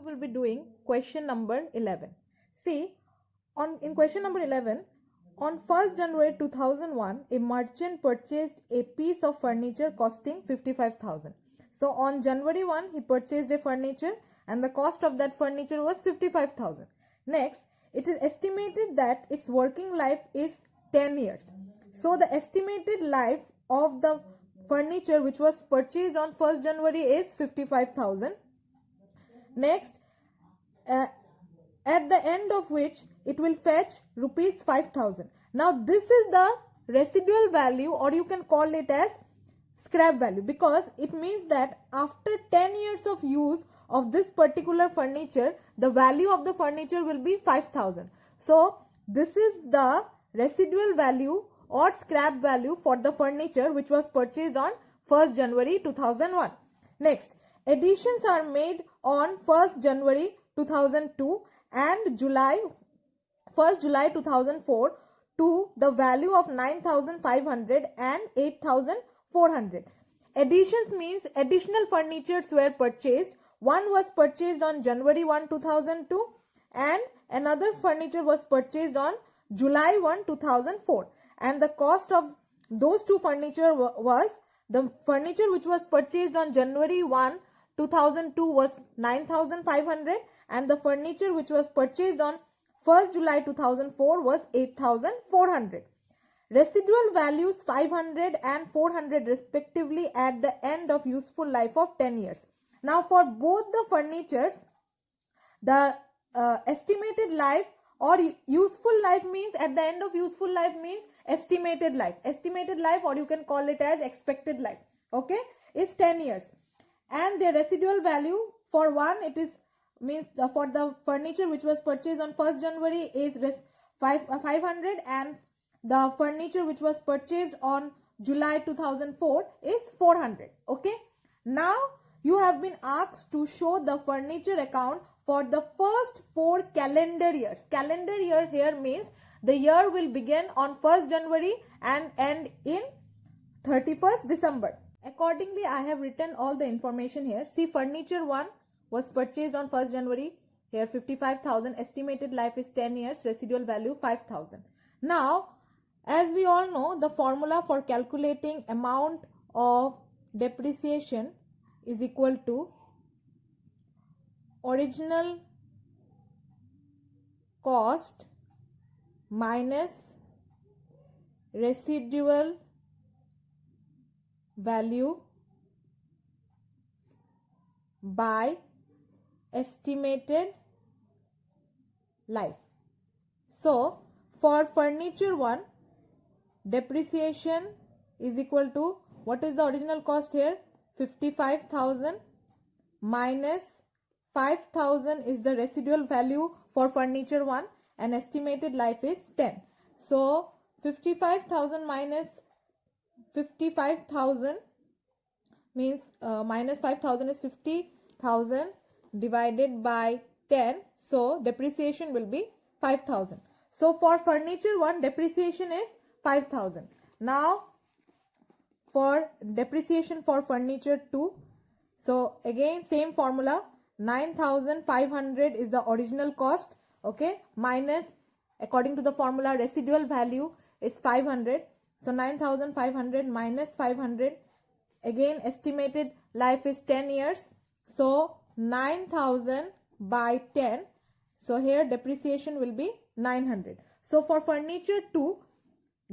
we will be doing question number 11. See, in question number 11, on 1st January 2001, a merchant purchased a piece of furniture costing 55,000. So on January 1, he purchased a furniture and the cost of that furniture was 55,000. Next, it is estimated that its working life is 10 years. So the estimated life of the furniture which was purchased on 1st January is 55,000. Next, at the end of which it will fetch rupees 5,000. Now this is the residual value, or you can call it as scrap value, because it means that after 10 years of use of this particular furniture, the value of the furniture will be 5,000. So this is the residual value or scrap value for the furniture which was purchased on 1st January 2001. Next, additions are made on 1st January 2002 and 1st July 2004 to the value of 9,500 and 8,400. Additions means additional furnitures were purchased. One was purchased on January 1, 2002 and another furniture was purchased on July 1, 2004. And the cost of those two furniture was, the furniture which was purchased on January 1, 2002 was 9,500 and the furniture which was purchased on 1st July 2004 was 8,400. Residual values 500 and 400 respectively at the end of useful life of 10 years. Now for both the furnitures, the estimated life or useful life means, at the end of useful life means estimated life. Estimated life, or you can call it as expected life, okay, is 10 years. And the residual value for one, it is means for the furniture which was purchased on 1st January is 500 and the furniture which was purchased on July 2004 is 400. Okay. Now you have been asked to show the furniture account for the first 4 calendar years. Calendar year here means the year will begin on 1st January and end in 31st December. Accordingly, I have written all the information here. See, furniture 1 was purchased on 1st January. Here 55,000, estimated life is 10 years, residual value 5,000. Now, as we all know, the formula for calculating amount of depreciation is equal to original cost minus residual value by estimated life. So for furniture 1, depreciation is equal to, what is the original cost here? 55,000 minus 5,000 is the residual value for furniture 1 and estimated life is 10. So 55,000 minus 55,000 means minus 5,000 is 50,000 divided by 10. So depreciation will be 5,000. So for furniture 1, depreciation is 5,000. Now for depreciation for furniture 2, so again same formula, 9,500 is the original cost, okay, minus, according to the formula, residual value is 500. So 9,500 minus 500, again estimated life is 10 years. So 9,000 by 10. So here depreciation will be 900. So for furniture 2,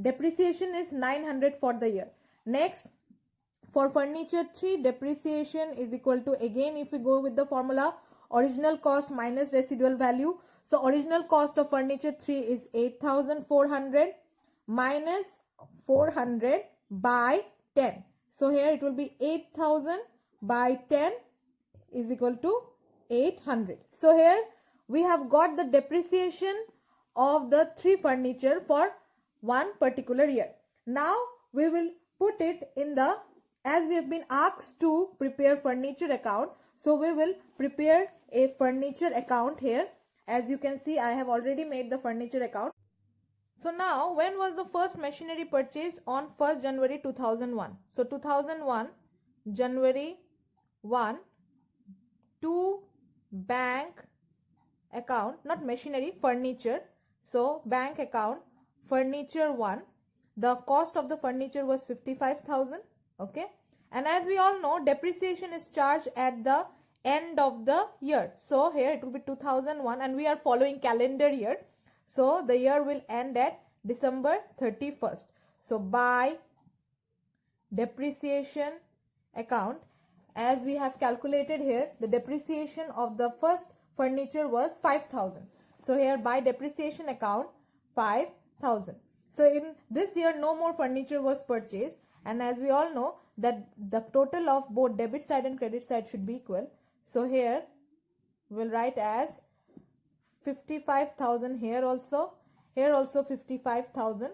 depreciation is 900 for the year. Next, for furniture 3, depreciation is equal to, again if we go with the formula, original cost minus residual value. So original cost of furniture 3 is 8,400 minus 400 by 10. So here it will be 8,000 by 10 is equal to 800. So here we have got the depreciation of the 3 furniture for one particular year. Now we will put it in the, as we have been asked to prepare furniture account, so we will prepare a furniture account here. As you can see, I have already made the furniture account. So now, when was the first machinery purchased? On 1st January 2001. So 2001, January 1 to bank account, not machinery, furniture. So bank account, furniture 1. The cost of the furniture was 55,000. Okay. And as we all know, depreciation is charged at the end of the year. So here it will be 2001 and we are following calendar year. So the year will end at December 31st. So by depreciation account, as we have calculated here, the depreciation of the first furniture was 5,000. So here by depreciation account 5,000. So in this year no more furniture was purchased, and as we all know that the total of both debit side and credit side should be equal. So here we'll write as 55,000 here also 55,000.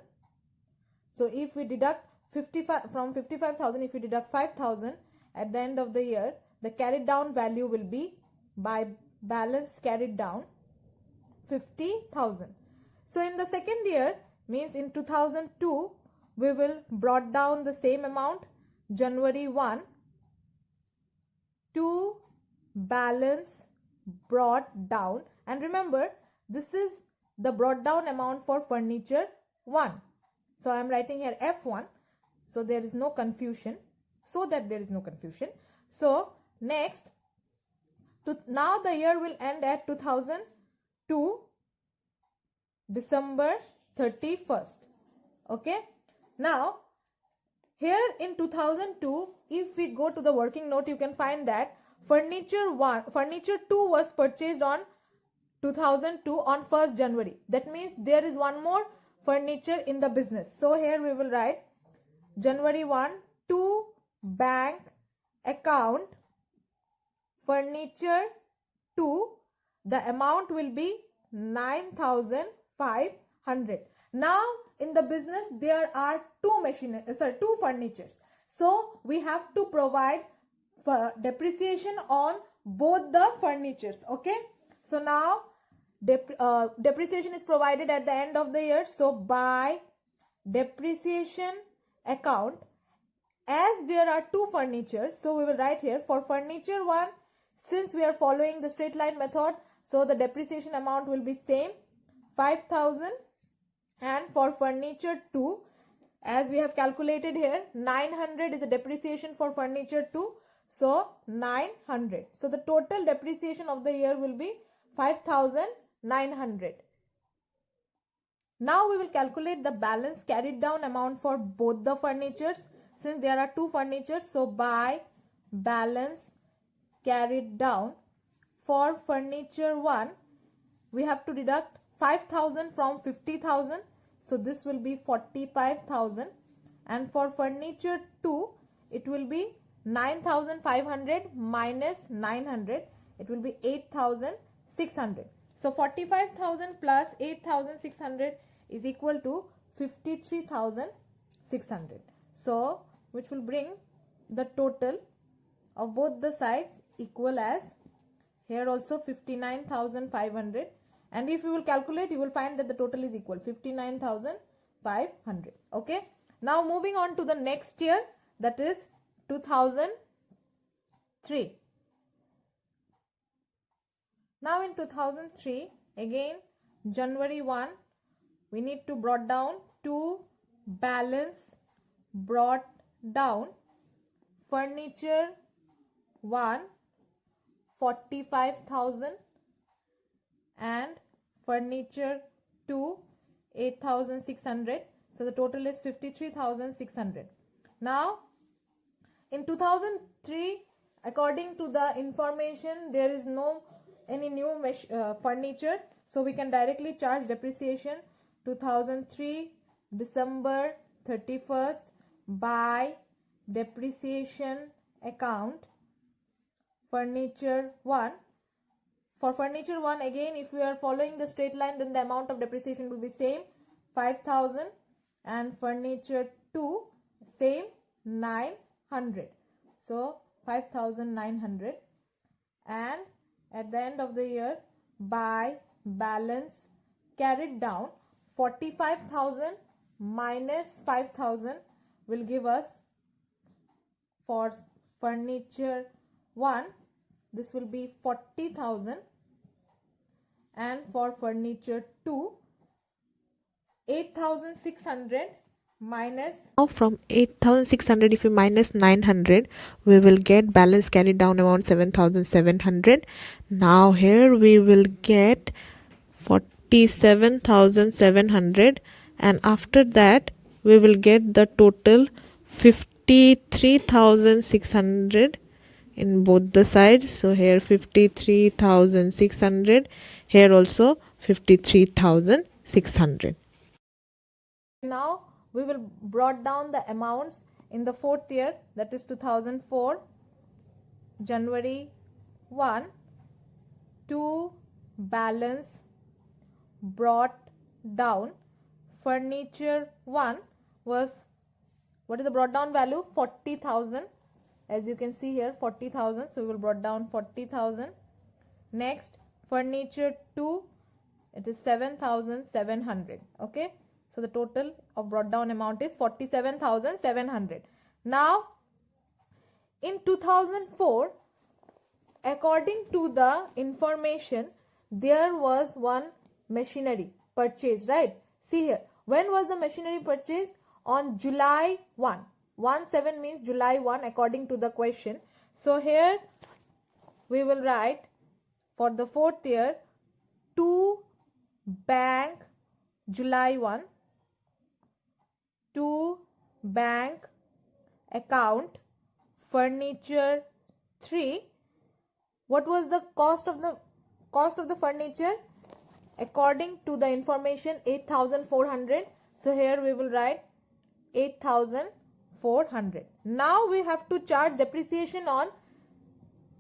So if we deduct 55 from 55,000, if we deduct 5,000 at the end of the year, the carried down value will be by balance carried down 50,000. So in the second year, means in 2002, we will brought down the same amount January 1 to balance brought down, and remember this is the brought down amount for furniture 1. So I am writing here F1, so there is no confusion, so next, now the year will end at 2002 December 31st. Okay. Now here in 2002, if we go to the working note, you can find that furniture 2 was purchased on 2002 on 1st January. That means there is one more furniture in the business. So here we will write January 1 to bank account furniture 2. The amount will be 9,500. Now in the business there are two furnitures. So we have to provide depreciation on both the furnitures. Okay. So now depreciation is provided at the end of the year. So by depreciation account, as there are two furniture, so we will write here for furniture 1, since we are following the straight line method, so the depreciation amount will be same 5,000, and for furniture 2, as we have calculated here 900 is the depreciation for furniture 2, so 900. So the total depreciation of the year will be 5,900. Now we will calculate the balance carried down amount for both the furnitures, since there are two furnitures. So by balance carried down for furniture 1, we have to deduct 5,000 from 50,000. So this will be 45,000, and for furniture 2 it will be 9,500 minus 900, it will be 8,600. So 45,000 plus 8,600 is equal to 53,600. So which will bring the total of both the sides equal as here also 59,500, and if you will calculate, you will find that the total is equal 59,500. Okay. Now moving on to the next year, that is 2003. Now in 2003, again January 1, we need to brought down to balance brought down furniture 1 45,000 and furniture 2 8,600. So the total is 53,600. Now in 2003, according to the information, there is no any new furniture, so we can directly charge depreciation 2003 December 31st by depreciation account furniture 1. For furniture 1, again if we are following the straight line, then the amount of depreciation will be same 5,000, and furniture 2 same 900. So 5,900, and at the end of the year by balance carried down 45,000 minus 5,000 will give us for furniture 1 this will be 40,000, and for furniture 2, 8,600 minus. Now from 8,600, if we minus 900, we will get balance carried down amount 7,700. Now here we will get 47,700, and after that we will get the total 53,600 in both the sides. So here 53,600, here also 53,600. Now we will brought down the amounts in the fourth year, that is 2004, January 1 to balance brought down. Furniture 1 was, what is the brought down value? 40,000, as you can see here, 40,000. So we will brought down 40,000. Next, furniture 2, it is 7,700. Okay, so the total of brought down amount is 47,700. Now in 2004, according to the information, there was one machinery purchased, right? See here, when was the machinery purchased? On July 1. 17 means July 1 according to the question. So here we will write for the fourth year, to bank July 1, to bank account furniture 3. What was the cost of the furniture? According to the information, 8,400. So here we will write 8,400. Now we have to charge depreciation on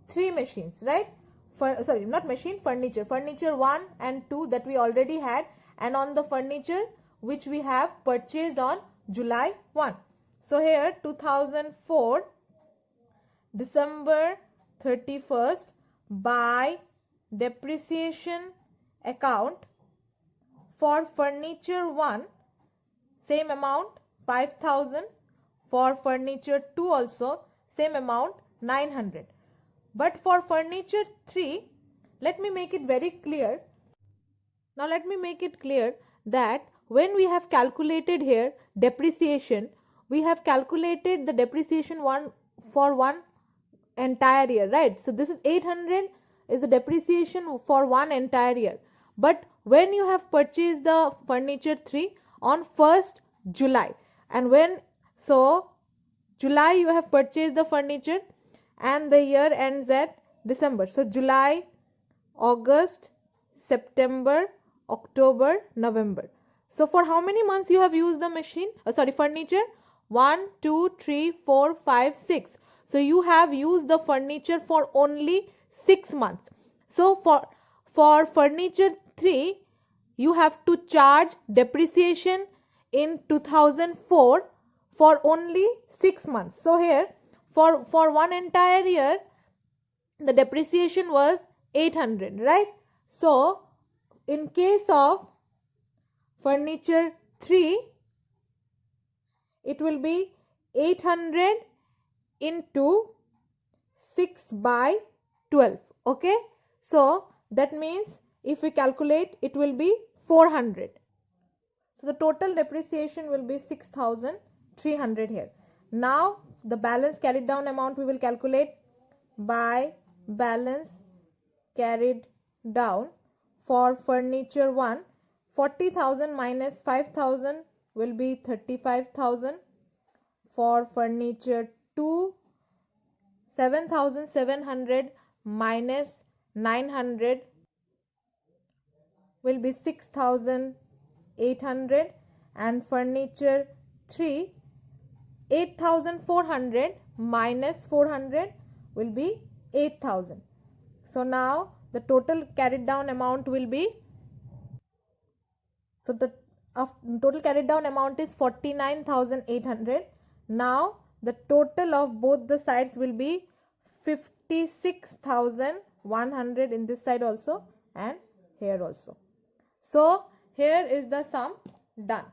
3 machines, right? Sorry, not machine, furniture. Furniture 1 and 2 that we already had, and on the furniture which we have purchased on July 1. So here 2004 December 31st, by depreciation account for furniture 1, same amount 5,000. For furniture 2 also same amount 900. But for furniture 3, let me make it very clear. Now let me make it clear that when we have calculated here depreciation, we have calculated the depreciation for one entire year, right? So this is 800 is the depreciation for one entire year. But when you have purchased the furniture 3 on 1st July, and when, so July you have purchased the furniture and the year ends at December. So July, August, September, October, November. So for how many months you have used the machine? Furniture? 1, 2, 3, 4, 5, 6. So you have used the furniture for only 6 months. So for furniture 3, you have to charge depreciation in 2004 for only 6 months. So here for one entire year the depreciation was 800, right? So in case of furniture 3, it will be 800 into 6 by 12. Okay, so that means if we calculate, it will be 400. So the total depreciation will be 6,300 here. Now the balance carried down amount we will calculate by balance carried down. For furniture 1, 40,000 minus 5,000 will be 35,000. For furniture 2, 7,700 minus 900 will be 6,800. And furniture 3, 8,400 minus 400 will be 8,000. So now the total carried down amount will be, so the total carried down amount is 49,800. Now the total of both the sides will be 56,100 in this side also and here also. So here is the sum done.